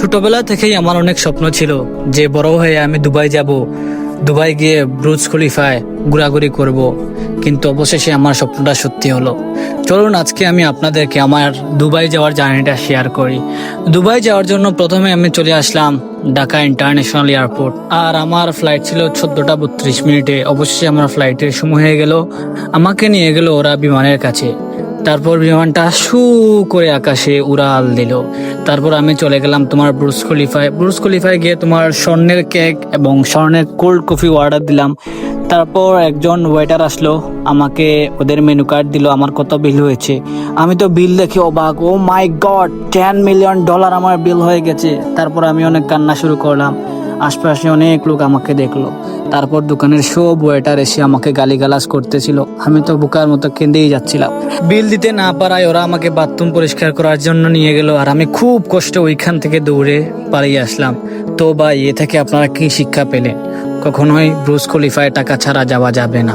ছোটবেলা থেকেই আমার অনেক স্বপ্ন ছিল যে বড় হয়ে আমি দুবাই যাব, দুবাই গিয়ে ব্রুজ খলিফায় ঘোরাঘুরি করব, কিন্তু অবশেষে আমার স্বপ্নটা সত্যি হলো। চলুন আজকে আমি আপনাদেরকে আমার দুবাই যাওয়ার জার্নিটা শেয়ার করি। দুবাই যাওয়ার জন্য প্রথমে আমি চলে আসলাম ঢাকা ইন্টারন্যাশনাল এয়ারপোর্ট। আর আমার ফ্লাইট ছিল 14টা 32 মিনিটে। অবশেষে আমার ফ্লাইটের সময় হয়ে গেল, আমাকে নিয়ে গেল ওরা বিমানের কাছে। তারপর বিমানটা শু করে আকাশে উড়াল দিল। তারপর আমি চলে গেলাম তোমার ব্রুজ খলিফায়। ব্রুজ খলিফায় গিয়ে তোমার স্বর্ণের কেক এবং স্বর্ণের কোল্ড কফি অর্ডার দিলাম। তারপর একজন ওয়েটার আসলো, আমাকে ওদের মেনু কার্ড দিল, আমার কত বিল হয়েছে। আমি তো বিল দেখে অবাক, ও মাই গড, $10 মিলিয়ন আমার বিল হয়ে গেছে। তারপর আমি অনেক কান্না শুরু করলাম, আশপাশে অনেক লোক আমাকে দেখলো। তারপর দোকানের সব ওয়েটার এসে আমাকে গালিগালাজ করতেছিল, আমি তো বোকার মতো কেঁদেই যাচ্ছিলাম। বিল দিতে না পারায় ওরা আমাকে বাথরুম পরিষ্কার করার জন্য নিয়ে গেল, আর আমি খুব কষ্টে ওইখান থেকে দৌড়ে পালিয়ে আসলাম। তো ভাই, এ থেকে আপনারা কি শিক্ষা পেলেন? কখনোই ব্রুজ খলিফায় টাকা ছাড়া যাওয়া যাবে না।